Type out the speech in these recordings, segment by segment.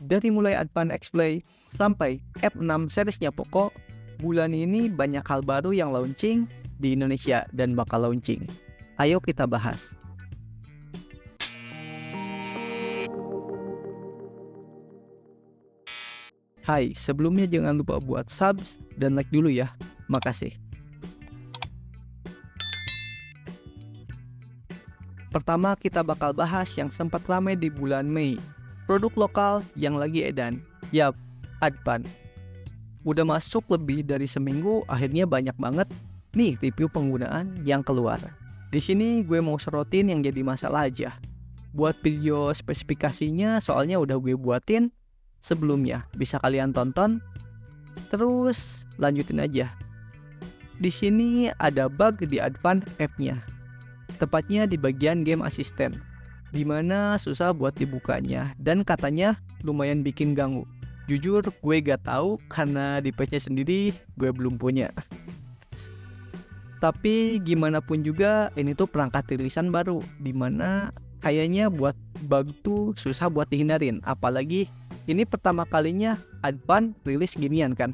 Dari mulai Advanced X-Play sampai F6 seriesnya Poco, bulan ini banyak hal baru yang launching di Indonesia dan bakal launching. Ayo kita bahas. Hai, sebelumnya jangan lupa buat subs dan like dulu ya. Makasih. Pertama kita bakal bahas yang sempat ramai di bulan Mei. Produk lokal yang lagi edan. Yap, Advan. Udah masuk lebih dari seminggu, akhirnya banyak banget nih review penggunaan yang keluar. Di sini gue mau sorotin yang jadi masalah aja. Buat video spesifikasinya soalnya udah gue buatin sebelumnya. Bisa kalian tonton. Terus lanjutin aja. Di sini ada bug di Advan app-nya. Tepatnya di bagian game assistant, dimana susah buat dibukanya dan katanya lumayan bikin ganggu. Jujur gue gak tahu karena di PC-nya sendiri gue belum punya. Tapi gimana pun juga ini tuh perangkat rilisan baru, dimana kayaknya buat bug tuh susah buat dihindarin. Apalagi ini pertama kalinya Advan rilis ginian kan.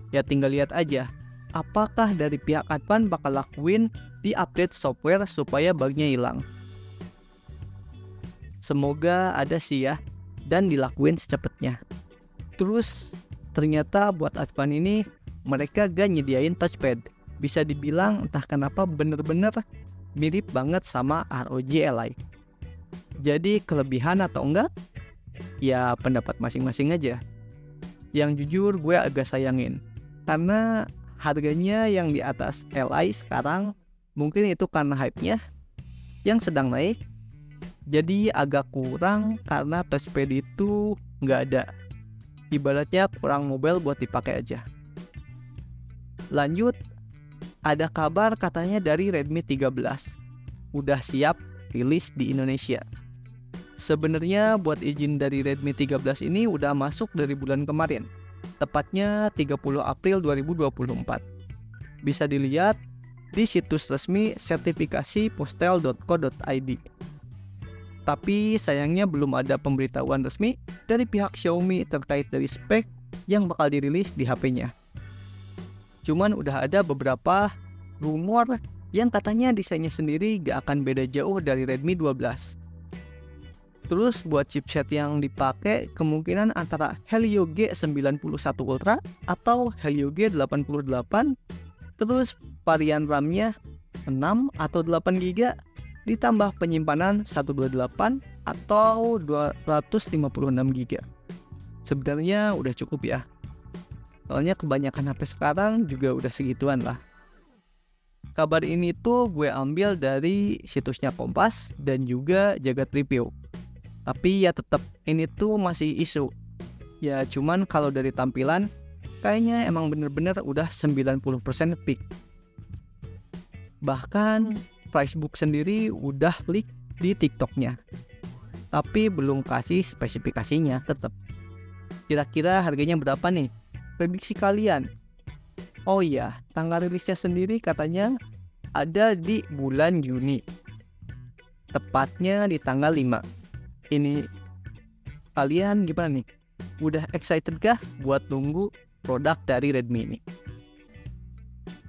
Ya tinggal lihat aja apakah dari pihak Advan bakal lakuin di update software supaya bugnya hilang. Semoga ada sih ya, dan dilakuin secepatnya. Terus ternyata buat Advan ini mereka gak nyediain touchpad. Bisa dibilang entah kenapa bener-bener mirip banget sama ROG Ally. Jadi kelebihan atau enggak? Ya pendapat masing-masing aja. Yang jujur gue agak sayangin, karena harganya yang di atas Ally sekarang, mungkin itu karena hype-nya yang sedang naik. Jadi agak kurang karena touchpad itu nggak ada. Ibaratnya kurang mobile buat dipakai aja. Lanjut, ada kabar katanya dari Redmi 13 udah siap rilis di Indonesia. Sebenarnya buat izin dari Redmi 13 ini udah masuk dari bulan kemarin. Tepatnya 30 April 2024. Bisa dilihat di situs resmi sertifikasi postel.co.id. Tapi sayangnya belum ada pemberitahuan resmi dari pihak Xiaomi terkait dari spek yang bakal dirilis di HP-nya. Cuman udah ada beberapa rumor yang katanya desainnya sendiri gak akan beda jauh dari Redmi 12. Terus buat chipset yang dipakai kemungkinan antara Helio G91 Ultra atau Helio G88. Terus varian RAM-nya 6 atau 8GB ditambah penyimpanan 128 atau 256GB. Sebenarnya udah cukup ya. Soalnya kebanyakan HP sekarang juga udah segituan lah. Kabar ini tuh gue ambil dari situsnya Kompas dan juga Jagat Review. Tapi ya tetap ini tuh masih isu. Ya cuman kalau dari tampilan kayaknya emang bener-bener udah 90% peak. Bahkan Facebook sendiri udah leak di TikToknya. Tapi belum kasih spesifikasinya tetap. Kira-kira harganya berapa nih? Prediksi kalian. Oh iya, tanggal rilisnya sendiri katanya ada di bulan Juni. Tepatnya di tanggal 5. Ini kalian gimana nih? Udah excited kah buat nunggu produk dari Redmi ini?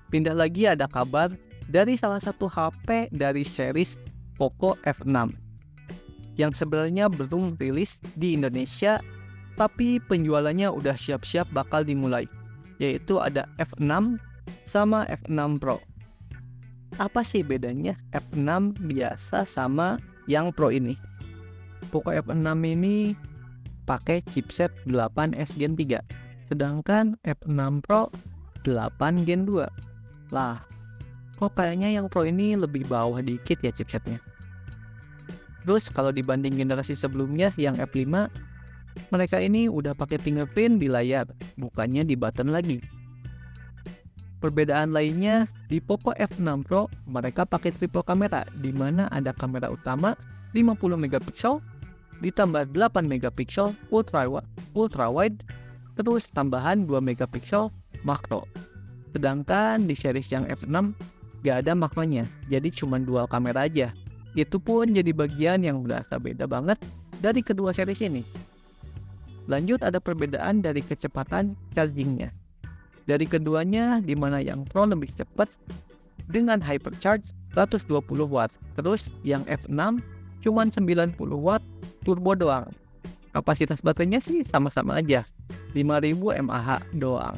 Pindah lagi ada kabar dari salah satu HP dari series Poco F6 yang sebenarnya belum rilis di Indonesia, tapi penjualannya udah siap-siap bakal dimulai, yaitu ada F6 sama F6 Pro. Apa sih bedanya F6 biasa sama yang Pro ini? Poco F6 ini pakai chipset 8S Gen 3, sedangkan F6 Pro 8 Gen 2. Lah, kok kayaknya yang Pro ini lebih bawah dikit ya chipsetnya. Terus kalau dibanding generasi sebelumnya yang F5, mereka ini udah pakai fingerprint di layar, bukannya di button lagi. Perbedaan lainnya, di Poco F6 Pro mereka pakai triple kamera, di mana ada kamera utama 50 megapiksel ditambah 8 megapiksel ultra wide, terus tambahan 2 megapiksel makro. Sedangkan di series yang F6 gak ada makronya, jadi cuma dual kamera aja. Itu pun jadi bagian yang berasa beda banget dari kedua series ini. Lanjut ada perbedaan dari kecepatan chargingnya. Dari keduanya, di mana yang Pro lebih cepat dengan hypercharge 120 watt. Terus yang F6 cuman 90 watt turbo doang. Kapasitas baterainya sih sama-sama aja, 5000 mAh doang.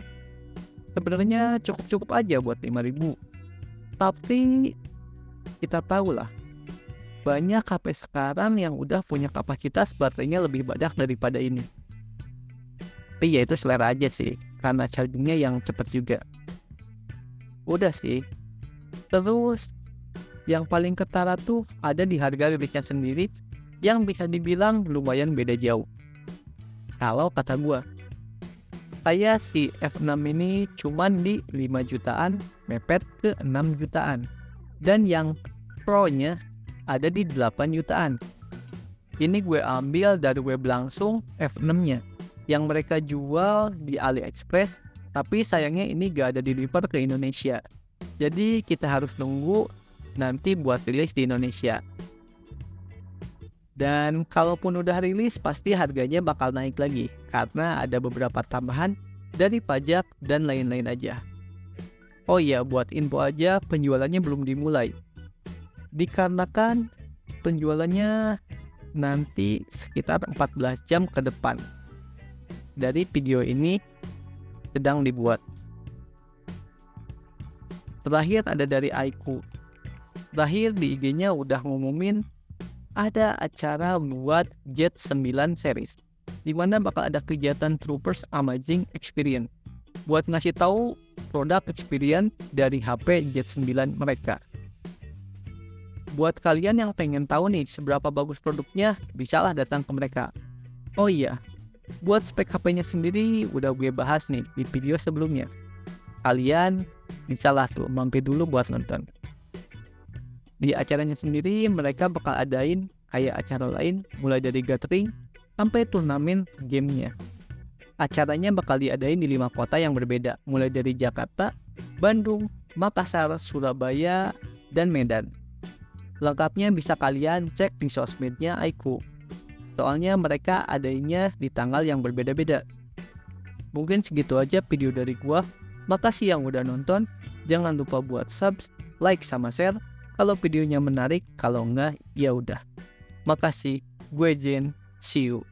Sebenarnya cukup-cukup aja buat 5000. Tapi kita tahu lah, banyak HP sekarang yang udah punya kapasitas baterainya lebih banyak daripada ini. Tapi ya itu selera aja sih, karena chargingnya yang cepat juga. Udah sih. Terus yang paling ketara tuh ada di harga rilisnya sendiri, yang bisa dibilang lumayan beda jauh. Kalau kata gua, saya si F6 ini cuman di 5 jutaan mepet ke 6 jutaan. Dan yang Pro-nya ada di 8 jutaan. Ini gue ambil dari web langsung F6-nya yang mereka jual di AliExpress, tapi sayangnya ini gak ada deliver ke Indonesia. Jadi kita harus nunggu nanti buat rilis di Indonesia. Dan kalaupun udah rilis pasti harganya bakal naik lagi karena ada beberapa tambahan dari pajak dan lain-lain aja. Oh iya, buat info aja, penjualannya belum dimulai. Dikarenakan penjualannya nanti sekitar 14 jam ke depan dari video ini sedang dibuat. Terakhir ada dari Aiku. Terakhir di IG-nya udah ngumumin ada acara buat Jet 9 series, dimana bakal ada kegiatan Troopers Amazing Experience buat ngasih tahu produk experience dari HP Jet 9 mereka. Buat kalian yang pengen tahu nih seberapa bagus produknya, bisalah datang ke mereka. Oh iya, buat spek HP-nya sendiri udah gue bahas nih di video sebelumnya. Kalian bisalah tuh mampir dulu buat nonton. Di acaranya sendiri mereka bakal adain kayak acara lain, mulai dari gathering sampai turnamen gamenya. Acaranya bakal diadain di 5 kota yang berbeda, mulai dari Jakarta, Bandung, Makassar, Surabaya, dan Medan. Lengkapnya bisa kalian cek di sosmednya Aiku. Soalnya mereka adanya di tanggal yang berbeda-beda. Mungkin segitu aja video dari gua. Makasih yang udah nonton. Jangan lupa buat subscribe, like, sama share kalau videonya menarik. Kalau enggak, ya udah. Makasih. Gue Jen. See you.